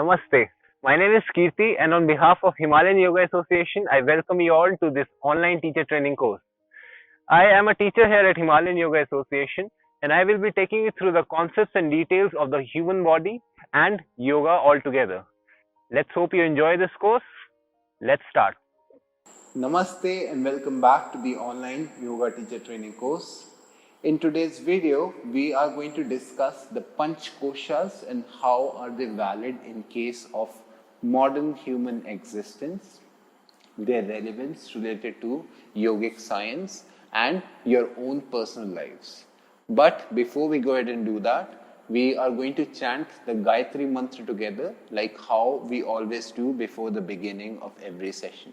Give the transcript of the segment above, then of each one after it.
Namaste. My name is Kirti, and on behalf of Himalayan Yoga Association, I welcome you all to this online teacher training course. I am a teacher here at Himalayan Yoga Association, and I will be taking you through the concepts and details of the human body and yoga altogether. Let's hope you enjoy this course. Let's start. Namaste and welcome back to the online yoga teacher training course. In today's video, we are going to discuss the Panch Koshas and how are they valid in case of modern human existence, their relevance related to yogic science and your own personal lives. But before we go ahead and do that, we are going to chant the Gayatri Mantra together like how we always do before the beginning of every session.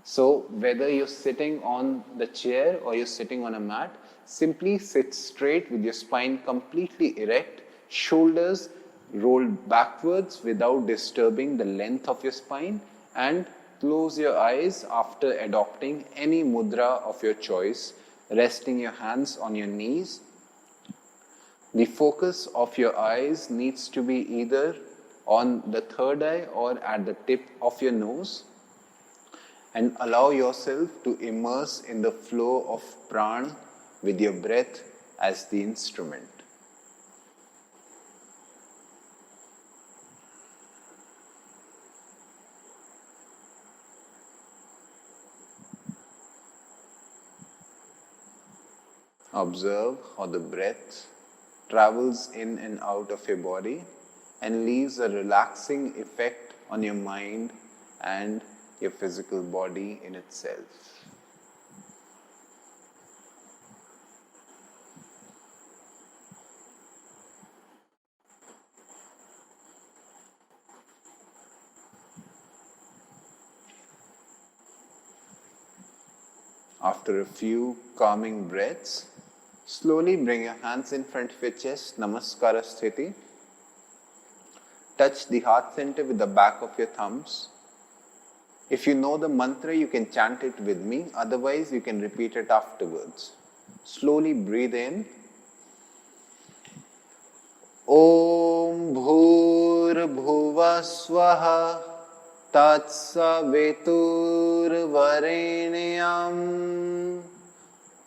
So whether you're sitting on the chair or you're sitting on a mat, simply sit straight with your spine completely erect, shoulders rolled backwards without disturbing the length of your spine, and close your eyes after adopting any mudra of your choice, resting your hands on your knees. The focus of your eyes needs to be either on the third eye or at the tip of your nose, and allow yourself to immerse in the flow of prana with your breath as the instrument. Observe how the breath travels in and out of your body and leaves a relaxing effect on your mind and your physical body in itself. After a few calming breaths, slowly bring your hands in front of your chest, Namaskara Sthiti. Touch the heart center with the back of your thumbs. If you know the mantra, you can chant it with me. Otherwise, you can repeat it afterwards. Slowly breathe in. Om Bhur Bhuva Swaha Tatsavitur Varenyam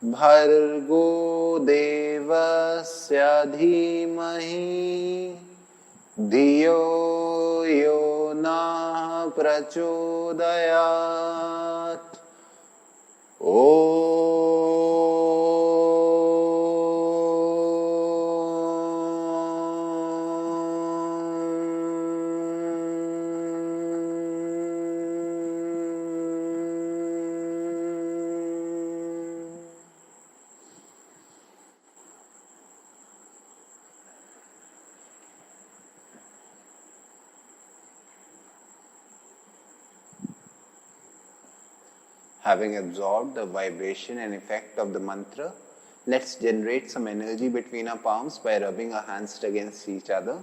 Bhargo Devasya Dhimahi Dhiyo Yo Na Prachodayat. Having absorbed the vibration and effect of the mantra, let's generate some energy between our palms by rubbing our hands against each other.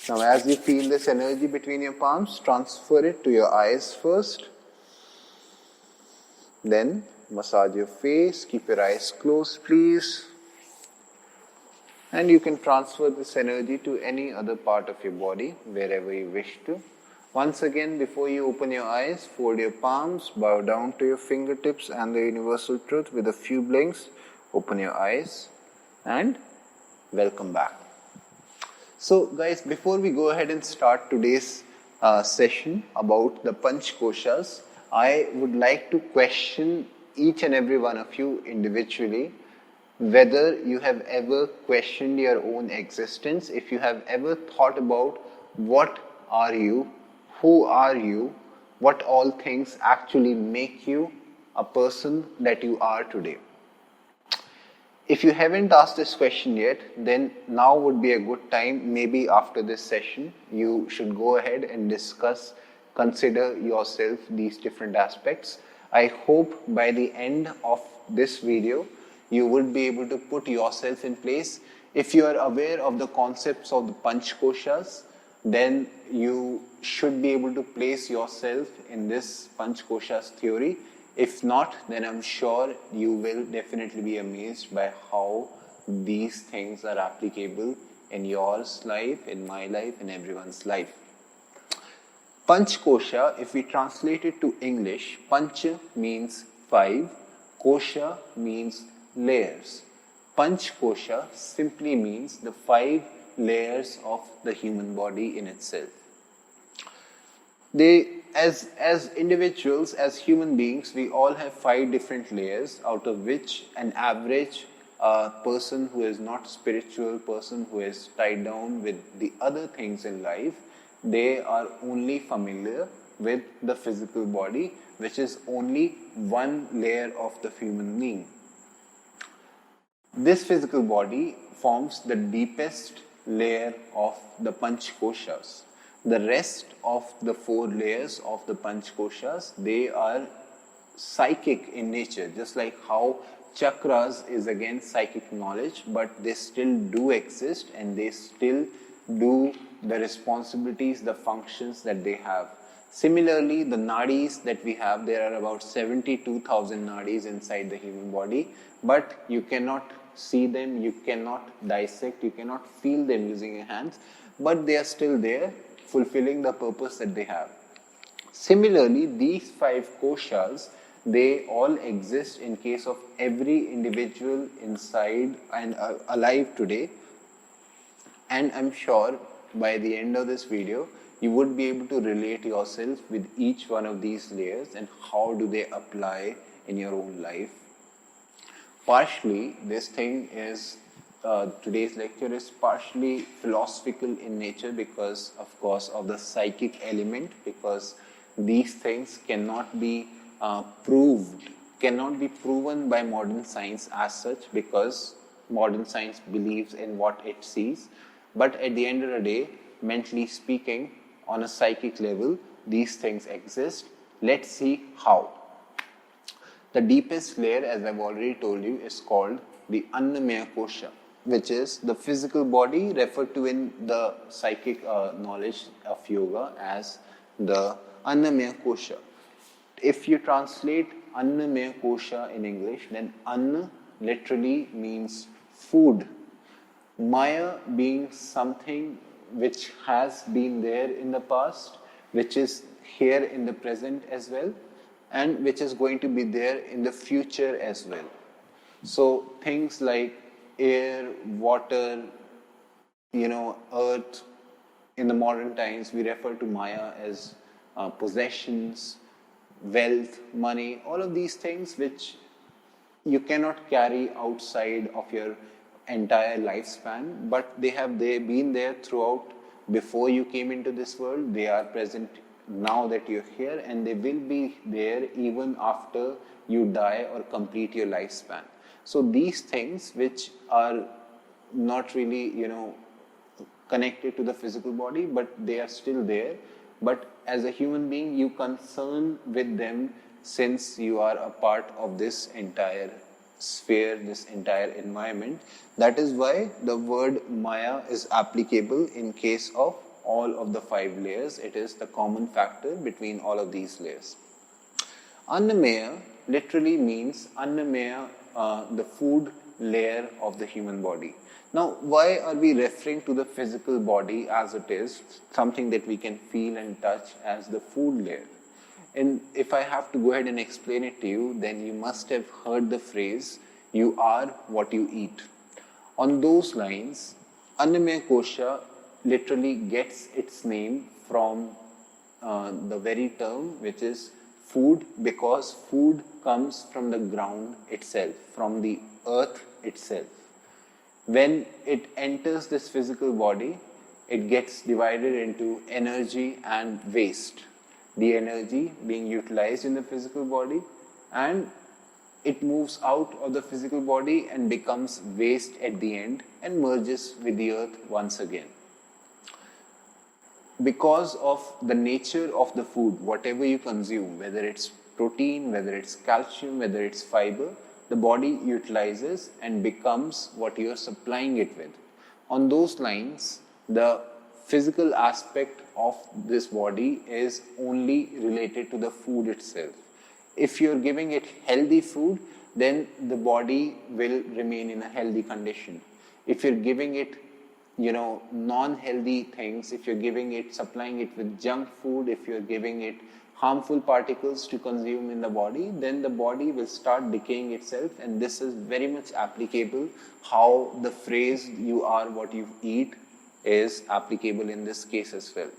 Now, as you feel this energy between your palms, transfer it to your eyes first. Then, massage your face. Keep your eyes closed, please. And you can transfer this energy to any other part of your body, wherever you wish to. Once again, before you open your eyes, fold your palms, bow down to your fingertips and the universal truth with a few blinks. Open your eyes and welcome back. So guys, before we go ahead and start today's session about the Panch Koshas, I would like to question each and every one of you individually whether you have ever questioned your own existence, if you have ever thought about what are you, who are you, what all things actually make you a person that you are today. If you haven't asked this question yet, then now would be a good time. Maybe after this session, you should go ahead and consider yourself these different aspects. I hope by the end of this video, you would be able to put yourself in place. If you are aware of the concepts of the Panch Koshas, then you should be able to place yourself in this Panch Koshas theory. If not, then I'm sure you will definitely be amazed by how these things are applicable in yours life, in my life, in everyone's life. Panch Kosha, if we translate it to English, Panch means 5, Kosha means layers. Panch Kosha simply means the 5 layers of the human body in itself. As individuals, as human beings, we all have 5 different layers, out of which an average person who is not spiritual, person who is tied down with the other things in life, they are only familiar with the physical body, which is only one layer of the human being. This physical body forms the deepest layer of the Panch Koshas. The rest of the 4 layers of the Panch Koshas, they are psychic in nature, just like how chakras is again psychic knowledge, but they still do exist and they still do the responsibilities, the functions that they have. Similarly, the nadis that we have, there are about 72,000 nadis inside the human body, but you cannot see them, you cannot dissect, you cannot feel them using your hands, but they are still there, fulfilling the purpose that they have. Similarly, these 5 koshas, they all exist in case of every individual inside and alive today. And I'm sure by the end of this video, you would be able to relate yourself with each one of these layers and how do they apply in your own life. Partially, this thing is, today's lecture is partially philosophical in nature because, of course, of the psychic element, because these things cannot be proved, cannot be proven by modern science as such, because modern science believes in what it sees. But at the end of the day, mentally speaking, on a psychic level, these things exist. Let's see how. The deepest layer, as I've already told you, is called the Annamaya Kosha, which is the physical body referred to in the psychic knowledge of yoga as the Annamaya Kosha. If you translate Annamaya Kosha in English, then Anna literally means food. Maya being something which has been there in the past, which is here in the present as well, and which is going to be there in the future as well. So things like air, water, earth. In the modern times, we refer to Maya as possessions, wealth, money, all of these things which you cannot carry outside of your entire lifespan, but they've been there throughout before you came into this world. They are present now that you're here, and they will be there even after you die or complete your lifespan. So these things which are not really, connected to the physical body, but they are still there. But as a human being, you concern with them since you are a part of this entire sphere, this entire environment. That is why the word Maya is applicable in case of all of the 5 layers. It is the common factor between all of these layers. Annamaya literally means Annamaya, the food layer of the human body. Now, why are we referring to the physical body as it is, something that we can feel and touch, as the food layer? And if I have to go ahead and explain it to you, then you must have heard the phrase, you are what you eat. On those lines, Annamaya Kosha literally gets its name from the very term which is food, because food comes from the ground itself, from the earth itself. When it enters this physical body, it gets divided into energy and waste. The energy being utilized in the physical body, and it moves out of the physical body and becomes waste at the end and merges with the earth once again. Because of the nature of the food, whatever you consume, whether it's protein, whether it's calcium, whether it's fiber, the body utilizes and becomes what you are supplying it with. On those lines, the physical aspect of this body is only related to the food itself. If you're giving it healthy food, then the body will remain in a healthy condition. If you're giving it, non-healthy things, if you're giving it, supplying it with junk food, if you're giving it harmful particles to consume in the body, then the body will start decaying itself. And this is very much applicable, how the phrase "you are what you eat" is applicable in this case as well.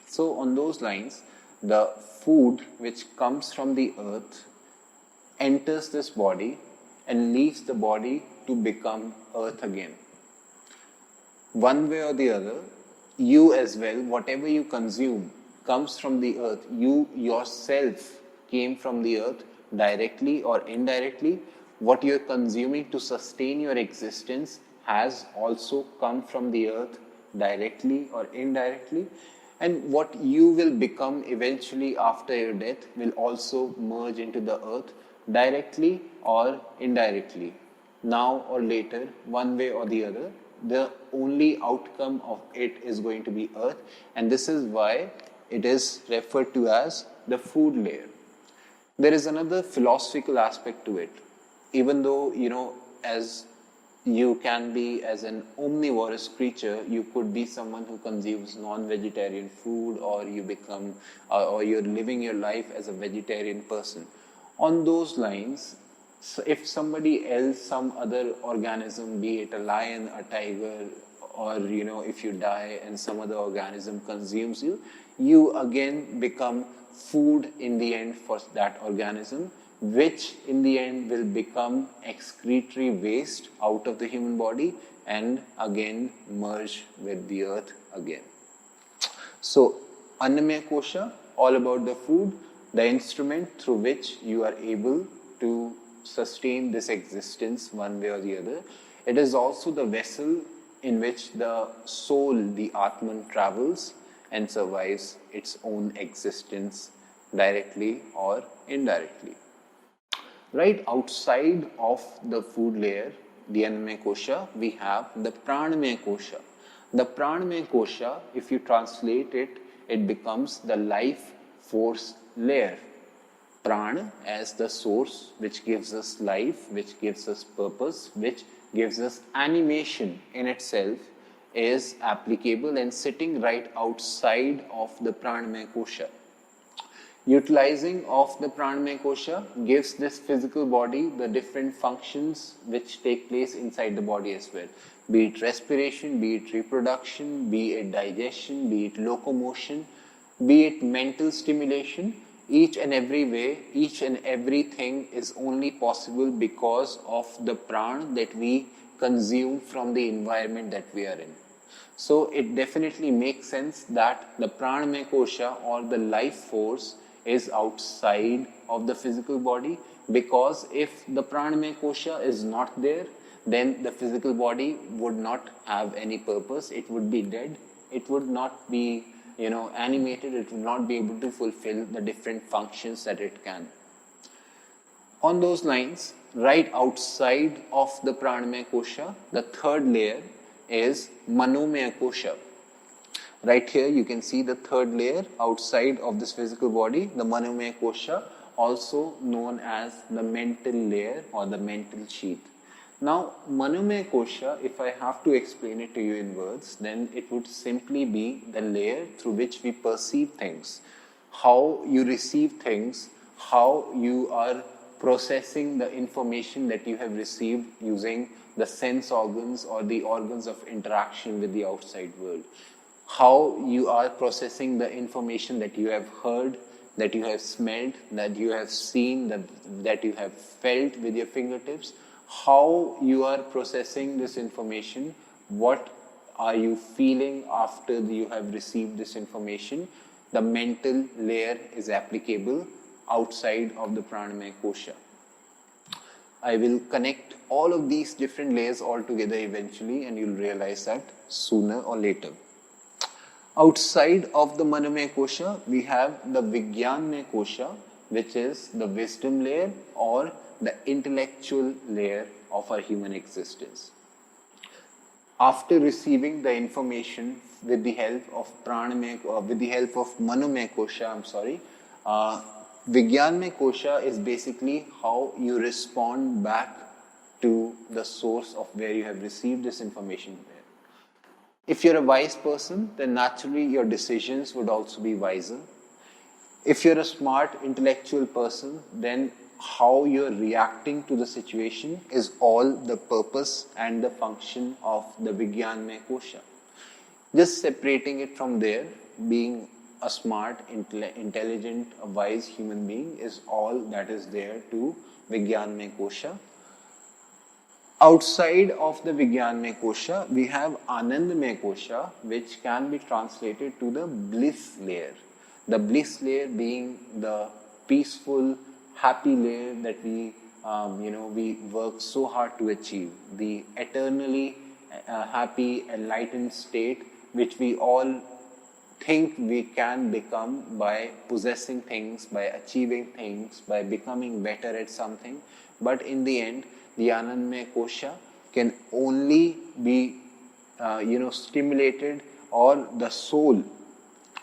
So on those lines, the food which comes from the earth enters this body and leaves the body to become earth again. One way or the other, you as well, whatever you consume comes from the earth. You yourself came from the earth directly or indirectly. What you're consuming to sustain your existence has also come from the earth directly or indirectly. And what you will become eventually after your death will also merge into the earth directly or indirectly. Now or later, one way or the other, the only outcome of it is going to be earth. And this is why it is referred to as the food layer. There is another philosophical aspect to it. Even though, as you can be as an omnivorous creature, you could be someone who consumes non-vegetarian food, or you become, or you're living your life as a vegetarian person. On those lines, so if somebody else, some other organism, be it a lion, a tiger, or if you die and some other organism consumes you, you again become food in the end for that organism, which in the end will become excretory waste out of the human body and again merge with the earth again. So, Annamaya Kosha, all about the food, the instrument through which you are able to sustain this existence one way or the other. It is also the vessel in which the soul, the Atman, travels and survives its own existence directly or indirectly. Right outside of the food layer, the Annamaya Kosha, we have the Pranamaya Kosha. The Pranamaya Kosha, if you translate it, it becomes the life force layer. Prana as the source which gives us life, which gives us purpose, which gives us animation in itself, is applicable and sitting right outside of the Pranamaya Kosha. Utilizing of the Pranamaya Kosha gives this physical body the different functions which take place inside the body as well. Be it respiration, be it reproduction, be it digestion, be it locomotion, be it mental stimulation. Each and every way, each and everything is only possible because of the prana that we consume from the environment that we are in. So it definitely makes sense that the Pranamaya Kosha or the life force is outside of the physical body, because if the Pranamaya Kosha is not there, then the physical body would not have any purpose. It would be dead. It would not be animated. It will not be able to fulfill the different functions that it can. On those lines, right outside of the Pranamaya Kosha, the third layer is Manomaya Kosha. Right here you can see the third layer outside of this physical body, the Manomaya Kosha, also known as the mental layer or the mental sheath. Now, Manomaya Kosha, if I have to explain it to you in words, then it would simply be the layer through which we perceive things, how you receive things, how you are processing the information that you have received using the sense organs or the organs of interaction with the outside world, how you are processing the information that you have heard, that you have smelled, that you have seen, that you have felt with your fingertips, how you are processing this information, what are you feeling after you have received this information. The mental layer is applicable outside of the Pranamaya Kosha. I will connect all of these different layers all together eventually, and you'll realize that sooner or later. Outside of the Manomaya Kosha, we have the Vijnanamaya Kosha, which is the wisdom layer or the intellectual layer of our human existence. After receiving the information with the help of Manomaya Kosha, Vigyaan Kosha is basically how you respond back to the source of where you have received this information. If you're a wise person, then naturally your decisions would also be wiser. If you're a smart intellectual person, then how you're reacting to the situation is all the purpose and the function of the Vigyaan Kosha. Just separating it from there, being a smart, intelligent, a wise human being is all that is there to Vigyaan Kosha. Outside of the Vigyaan Kosha, we have Anandamaya Kosha, which can be translated to the bliss layer. The bliss layer being the peaceful, happy layer that we work so hard to achieve. The eternally happy, enlightened state which we all think we can become by possessing things, by achieving things, by becoming better at something. But in the end, the Anandamaya Kosha can only be stimulated, or the soul,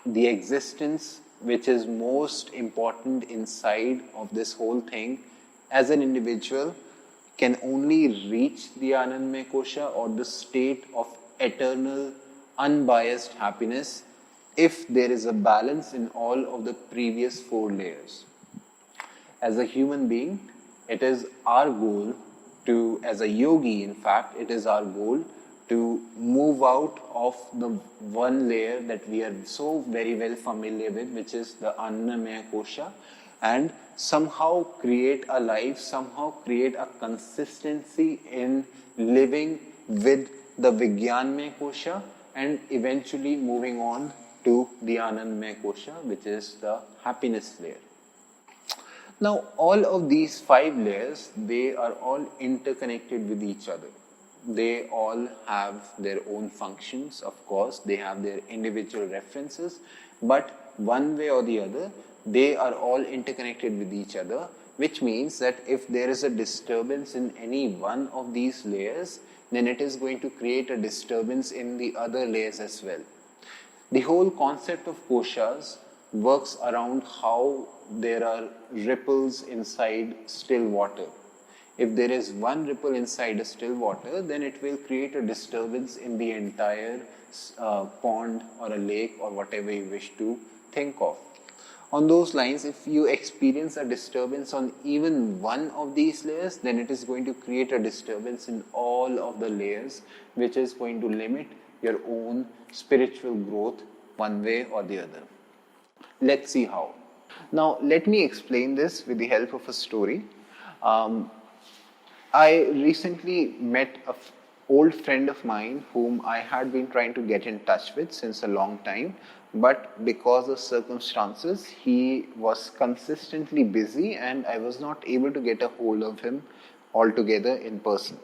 the existence which is most important inside of this whole thing as an individual, can only reach the Anandamaya Kosha, or the state of eternal unbiased happiness, if there is a balance in all of the previous 4 layers. As a human being, it is our goal to, as a yogi in fact, it is our goal to move out of the one layer that we are so very well familiar with, which is the Annamaya Kosha, and somehow create a life, somehow create a consistency in living with the Vigyaan Kosha, and eventually moving on to the Anandamaya Kosha, which is the happiness layer. Now, all of these 5 layers, they are all interconnected with each other. They all have their own functions, of course, they have their individual references, but one way or the other, they are all interconnected with each other, which means that if there is a disturbance in any one of these layers, then it is going to create a disturbance in the other layers as well. The whole concept of koshas works around how there are ripples inside still water. If there is one ripple inside a still water, then it will create a disturbance in the entire pond or a lake or whatever you wish to think of. On those lines, if you experience a disturbance on even one of these layers, then it is going to create a disturbance in all of the layers, which is going to limit your own spiritual growth one way or the other. Let's see how. Now, let me explain this with the help of a story. I recently met an old friend of mine whom I had been trying to get in touch with since a long time, but because of circumstances, he was consistently busy and I was not able to get a hold of him altogether in person.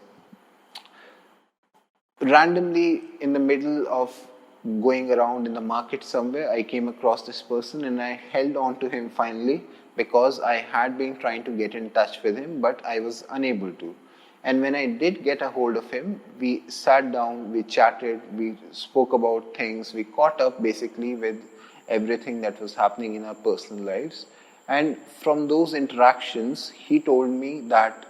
Randomly, in the middle of going around in the market somewhere, I came across this person and I held on to him finally, because I had been trying to get in touch with him, but I was unable to. And when I did get a hold of him, we sat down, we chatted, we spoke about things, we caught up basically with everything that was happening in our personal lives. And from those interactions, he told me that,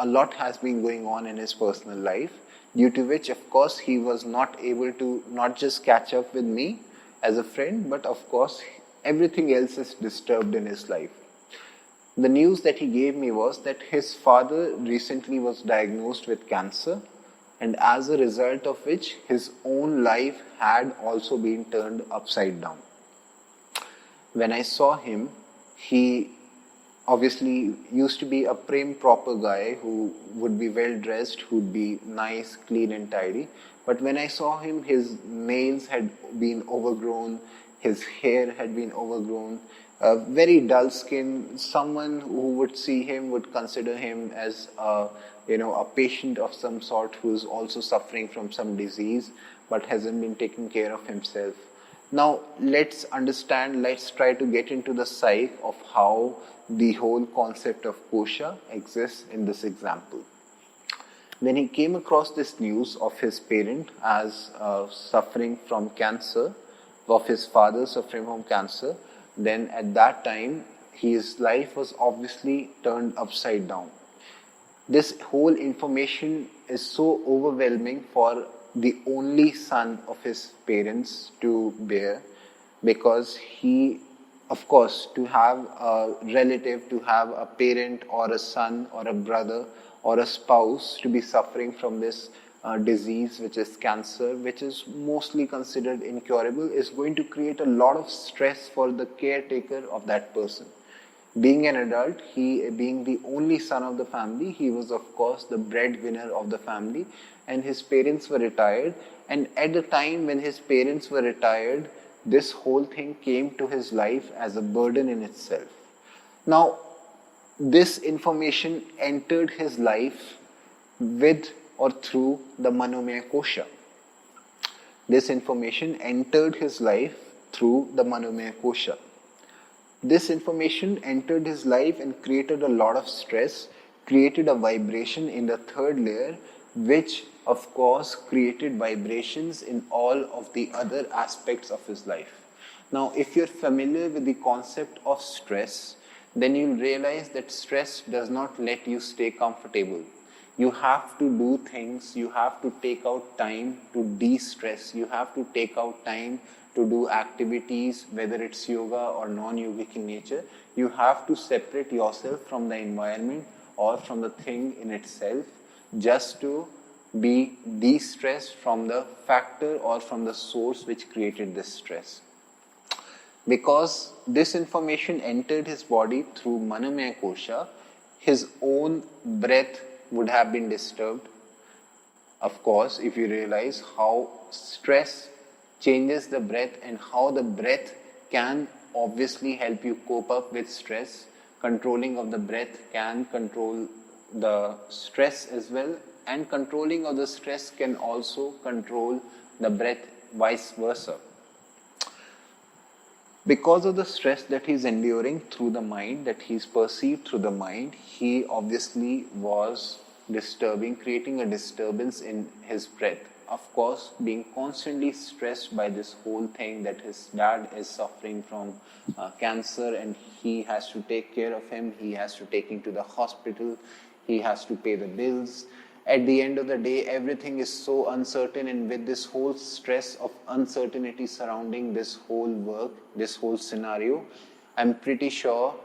a lot has been going on in his personal life, due to which, of course, he was not able to not just catch up with me as a friend, but of course, everything else is disturbed in his life. The news that he gave me was that his father recently was diagnosed with cancer, and as a result of which his own life had also been turned upside down. When I saw him, he obviously used to be a prim proper guy who would be well dressed, who would be nice, clean and tidy. But when I saw him, his nails had been overgrown, his hair had been overgrown, very dull skin. Someone who would see him would consider him as a patient of some sort who is also suffering from some disease but hasn't been taking care of himself. Now let's understand, let's try to get into the psyche of how the whole concept of kosha exists in this example. When he came across this news of his parent as suffering from cancer, of his father suffering from cancer, then at that time his life was obviously turned upside down. This whole information is so overwhelming for the only son of his parents to bear, because he, of course, to have a relative, to have a parent or a son or a brother or a spouse to be suffering from this disease, which is cancer, which is mostly considered incurable, is going to create a lot of stress for the caretaker of that person. Being an adult, he being the only son of the family, he was of course the breadwinner of the family, and his parents were retired. And at the time when his parents were retired, this whole thing came to his life as a burden in itself. Now, this information entered his life with or through the Manomaya Kosha. This information entered his life through the Manomaya Kosha. This information entered his life and created a lot of stress, created a vibration in the third layer, which of course created vibrations in all of the other aspects of his life. Now, if you're familiar with the concept of stress, then you'll realize that stress does not let you stay comfortable. You have to do things, you have to take out time to de-stress, you have to take out time to do activities, whether it's yoga or non-yogic in nature. You have to separate yourself from the environment or from the thing in itself, just to be de-stressed from the factor or from the source which created this stress. Because this information entered his body through Manomaya Kosha, his own breath would have been disturbed. Of course, if you realize how stress changes the breath and how the breath can obviously help you cope up with stress, controlling of the breath can control the stress as well, and controlling of the stress can also control the breath, vice versa. Because of the stress that he's enduring through the mind, that he's perceived through the mind, he obviously was disturbing, creating a disturbance in his breath. Of course, being constantly stressed by this whole thing that his dad is suffering from cancer, and he has to take care of him, he has to take him to the hospital, he has to pay the bills. At the end of the day, everything is so uncertain, and with this whole stress of uncertainty surrounding this whole work, this whole scenario, I'm pretty sure,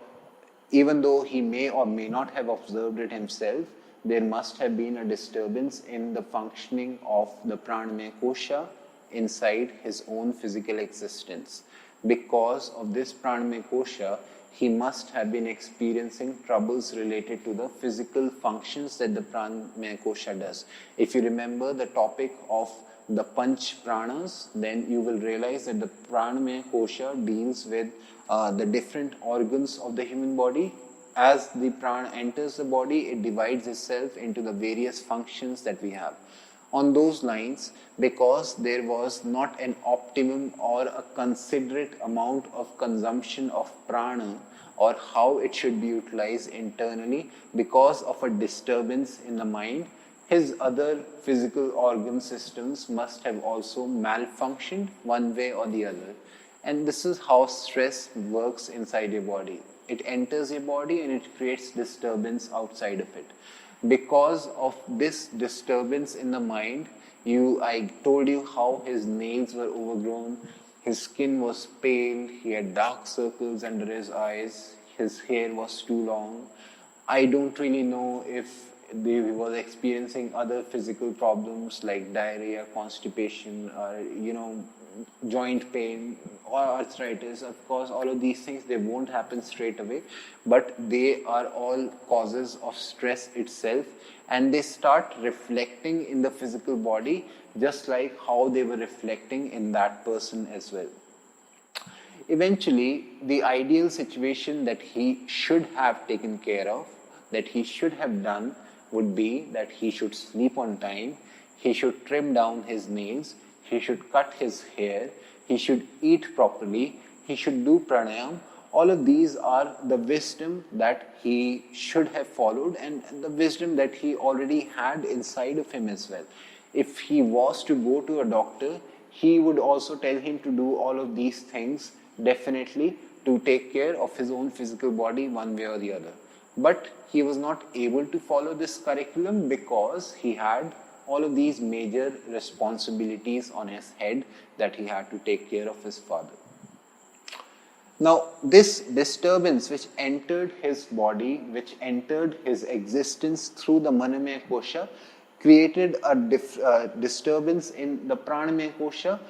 even though he may or may not have observed it himself, there must have been a disturbance in the functioning of the Pranamaya Kosha inside his own physical existence. Because of this Pranamaya Kosha, he must have been experiencing troubles related to the physical functions that the Pranamaya Kosha does. If you remember the topic of the Panch Pranas, then you will realize that the Pranamaya Kosha deals with the different organs of the human body. As the prana enters the body, it divides itself into the various functions that we have. On those lines, because there was not an optimum or a considerate amount of consumption of prana, or how it should be utilized internally, because of a disturbance in the mind, his other physical organ systems must have also malfunctioned one way or the other. And this is how stress works inside your body. It enters your body and it creates disturbance outside of it. Because of this disturbance in the mind, I told you how his nails were overgrown, his skin was pale, he had dark circles under his eyes, his hair was too long. I don't really know if he was experiencing other physical problems like diarrhea, constipation, or joint pain or arthritis. Of course, all of these things, they won't happen straight away, but they are all causes of stress itself, and they start reflecting in the physical body just like how they were reflecting in that person as well. Eventually, the ideal situation that he should have taken care of, that he should have done, would be that he should sleep on time, he should trim down his nails, he should cut his hair, he should eat properly, he should do pranayama. All of these are the wisdom that he should have followed, and the wisdom that he already had inside of him as well. If he was to go to a doctor, he would also tell him to do all of these things, definitely, to take care of his own physical body one way or the other. But he was not able to follow this curriculum because he had all of these major responsibilities on his head that he had to take care of his father. Now, this disturbance which entered his body, which entered his existence through the Manamaya Kosha, created a disturbance in the Pranamaya Kosha.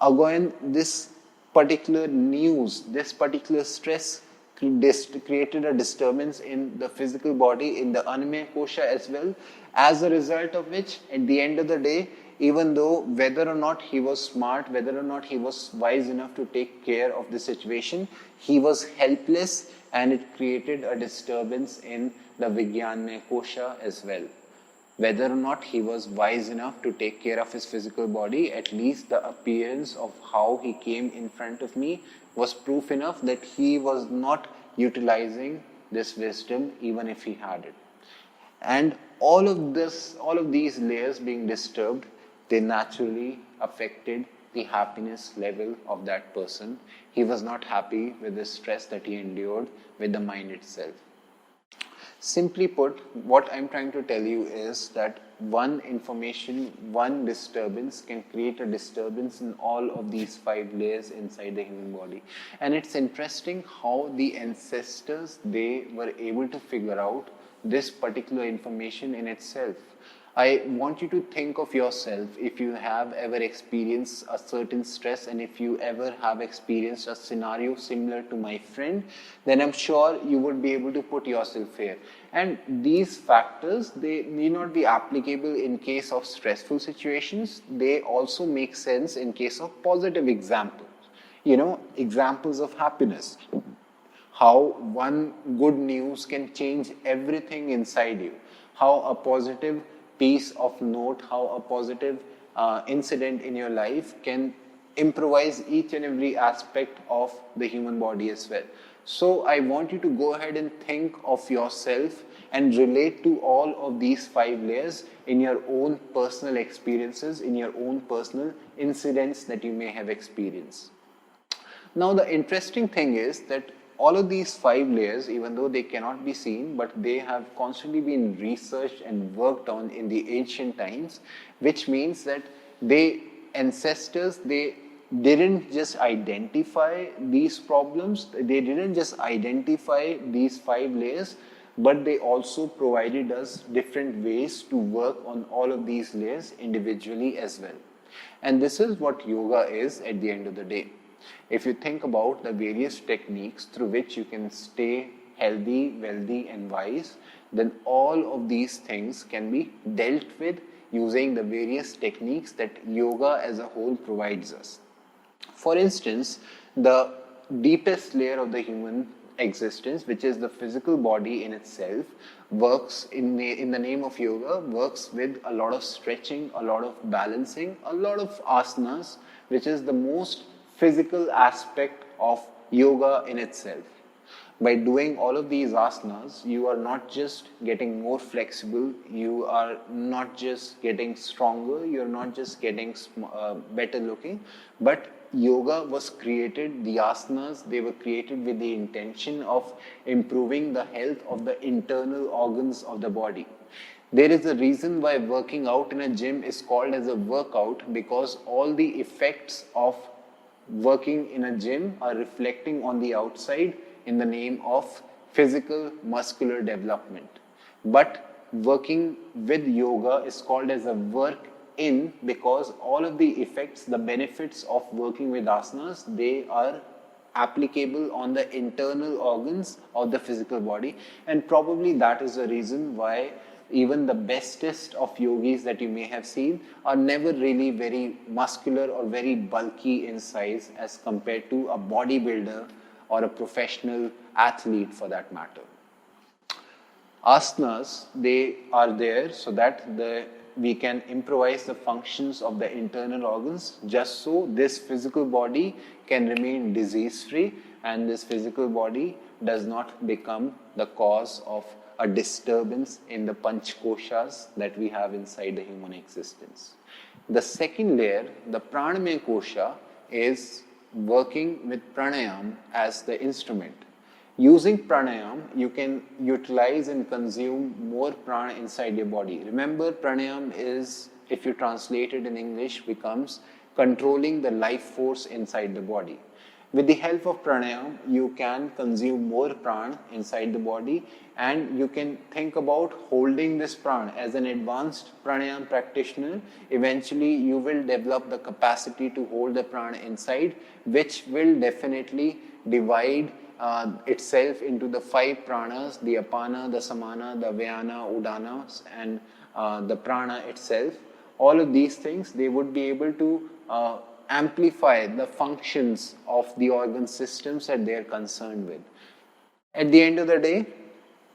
Again, this particular news, this particular stress created a disturbance in the physical body, in the Annamaya Kosha as well, as a result of which, at the end of the day, even though whether or not he was smart, whether or not he was wise enough to take care of the situation, he was helpless, and it created a disturbance in the Vijnanmaya Kosha as well. Whether or not he was wise enough to take care of his physical body, at least the appearance of how he came in front of me was proof enough that he was not utilizing this wisdom even if he had it. And all of these layers being disturbed, they naturally affected the happiness level of that person. He was not happy with the stress that he endured with the mind itself. Simply put, what I'm trying to tell you is that one information, one disturbance can create a disturbance in all of these 5 layers inside the human body. And it's interesting how the ancestors, they were able to figure out this particular information in itself. I want you to think of yourself, if you have ever experienced a certain stress, and if you ever have experienced a scenario similar to my friend, then I'm sure you would be able to put yourself here. And these factors, they need not be applicable in case of stressful situations. They also make sense in case of positive examples. Examples of happiness. How one good news can change everything inside you. How a positive piece of note, how a positive incident in your life can improvise each and every aspect of the human body as well. So I want you to go ahead and think of yourself and relate to all of these 5 layers in your own personal experiences, in your own personal incidents that you may have experienced. Now the interesting thing is that all of these 5 layers, even though they cannot be seen, but they have constantly been researched and worked on in the ancient times, which means that ancestors, they didn't just identify these problems, they didn't just identify these 5 layers, but they also provided us different ways to work on all of these layers individually as well. And this is what yoga is at the end of the day. If you think about the various techniques through which you can stay healthy, wealthy and wise, then all of these things can be dealt with using the various techniques that yoga as a whole provides us. For instance, the deepest layer of the human existence, which is the physical body in itself, works in the name of yoga, works with a lot of stretching, a lot of balancing, a lot of asanas, which is the most physical aspect of yoga in itself. By doing all of these asanas, you are not just getting more flexible, you are not just getting stronger, you are not just getting better looking, but yoga was created, the asanas, they were created with the intention of improving the health of the internal organs of the body. There is a reason why working out in a gym is called as a workout, because all the effects of working in a gym are reflecting on the outside in the name of physical muscular development. But working with yoga is called as a work in, because all of the effects, the benefits of working with asanas, they are applicable on the internal organs of the physical body. And probably that is the reason why even the bestest of yogis that you may have seen are never really very muscular or very bulky in size as compared to a bodybuilder or a professional athlete for that matter. Asanas, they are there so that we can improvise the functions of the internal organs, just so this physical body can remain disease-free and this physical body does not become the cause of a disturbance in the Panch Koshas that we have inside the human existence. The second layer, the Pranamaya Kosha, is working with pranayama as the instrument. Using pranayama, you can utilize and consume more prana inside your body. Remember, pranayama is, if you translate it in English, becomes controlling the life force inside the body. With the help of pranayama, you can consume more prana inside the body, and you can think about holding this prana. As an advanced pranayama practitioner, eventually you will develop the capacity to hold the prana inside, which will definitely divide itself into the 5 pranas, the apana, the samana, the vyana, udana, and the prana itself. All of these things, they would be able to amplify the functions of the organ systems that they are concerned with. At the end of the day,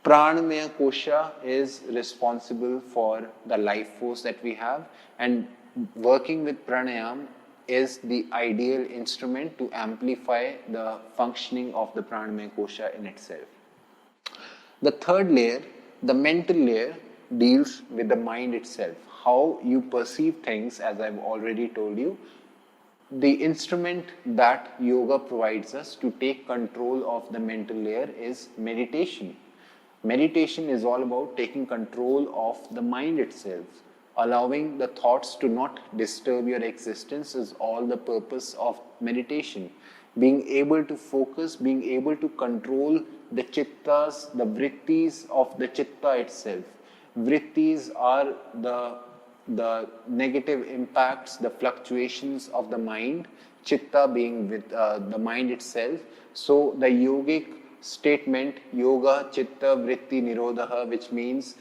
Pranamaya Kosha is responsible for the life force that we have, and working with pranayama is the ideal instrument to amplify the functioning of the Pranamaya Kosha in itself. The third layer, the mental layer, deals with the mind itself, how you perceive things. As I've already told you, the instrument that yoga provides us to take control of the mental layer is meditation. Meditation is all about taking control of the mind itself. Allowing the thoughts to not disturb your existence is all the purpose of meditation. Being able to focus, being able to control the chittas, the vrittis of the chitta itself. Vrittis are the negative impacts, the fluctuations of the mind, chitta being with the mind itself. So the yogic statement, yoga chitta vritti nirodha, which means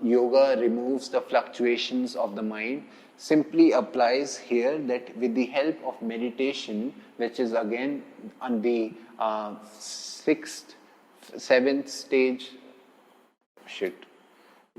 yoga removes the fluctuations of the mind, simply applies here that with the help of meditation, which is again on the 6th, 7th stage,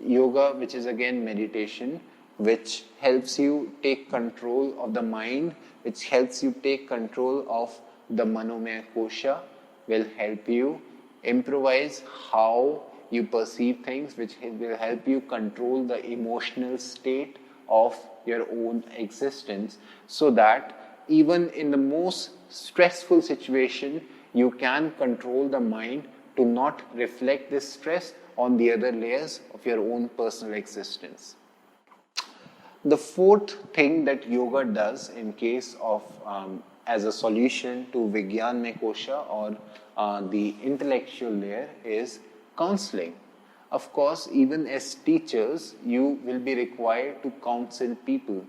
yoga, which is again meditation, which helps you take control of the mind, which helps you take control of the manomaya kosha, will help you improvise how you perceive things, which will help you control the emotional state of your own existence, so that even in the most stressful situation, you can control the mind to not reflect this stress on the other layers of your own personal existence. The fourth thing that yoga does in case of as a solution to Vijnanmaya Kosha or the intellectual layer is counseling. Of course, even as teachers, you will be required to counsel people.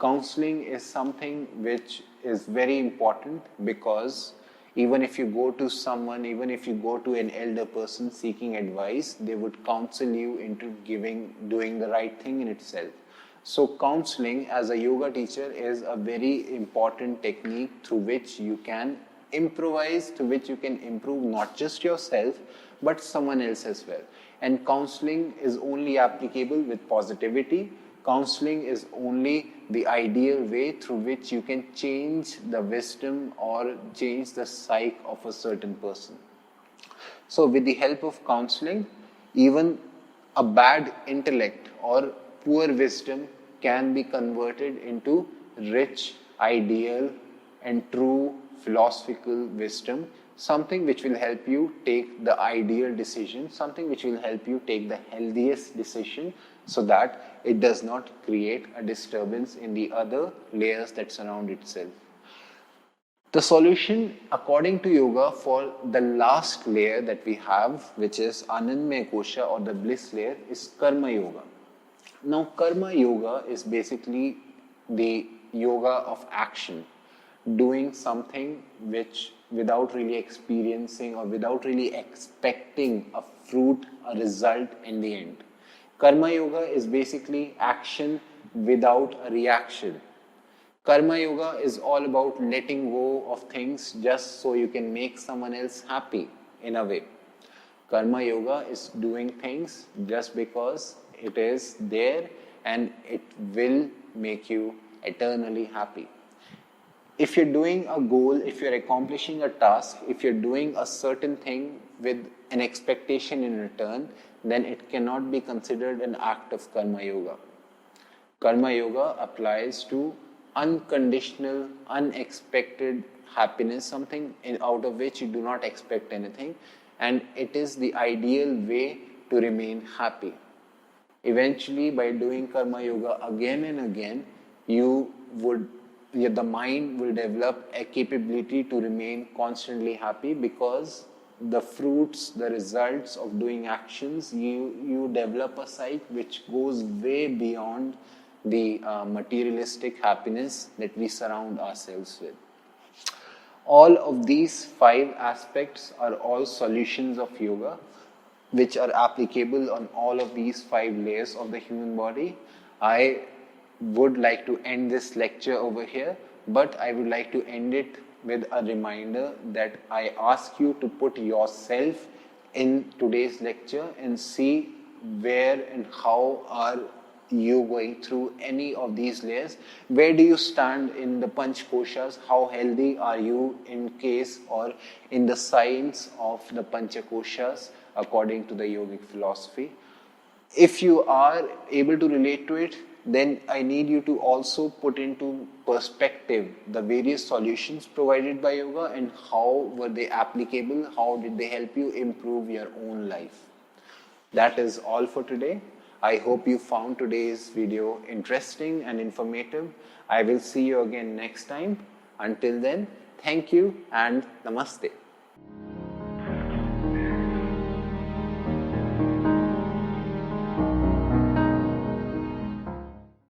Counseling is something which is very important, because even if you go to someone, even if you go to an elder person seeking advice, they would counsel you into doing the right thing in itself. So counseling as a yoga teacher is a very important technique through which you can improvise, through which you can improve not just yourself, but someone else as well. And counseling is only applicable with positivity. Counseling is only the ideal way through which you can change the wisdom or change the psyche of a certain person. So with the help of counseling, even a bad intellect or poor wisdom can be converted into rich, ideal and true philosophical wisdom, something which will help you take the ideal decision, something which will help you take the healthiest decision, so that it does not create a disturbance in the other layers that surround itself. The solution, according to yoga, for the last layer that we have, which is Anandamaya Kosha or the bliss layer, is Karma Yoga. Now, Karma Yoga is basically the yoga of action, doing something which without really experiencing or without really expecting a fruit, a result in the end. Karma Yoga is basically action without a reaction. Karma Yoga is all about letting go of things just so you can make someone else happy in a way. Karma Yoga is doing things just because it is there and it will make you eternally happy. If you're doing a goal, if you're accomplishing a task, if you're doing a certain thing with an expectation in return, then it cannot be considered an act of Karma Yoga. Karma Yoga applies to unconditional, unexpected happiness, something out of which you do not expect anything, and it is the ideal way to remain happy. Eventually, by doing karma yoga again and again, the mind will develop a capability to remain constantly happy, because the fruits, the results of doing actions, you develop a sight which goes way beyond the materialistic happiness that we surround ourselves with. All of these 5 aspects are all solutions of yoga, which are applicable on all of these 5 layers of the human body. I would like to end this lecture over here, but I would like to end it with a reminder that I ask you to put yourself in today's lecture and see where and how are you going through any of these layers. Where do you stand in the Panch Koshas? How healthy are you in case or in the science of the Pancha Koshas according to the yogic philosophy? If you are able to relate to it, then I need you to also put into perspective the various solutions provided by yoga and how were they applicable, how did they help you improve your own life. That is all for today. I hope you found today's video interesting and informative. I will see you again next time. Until then, thank you and namaste.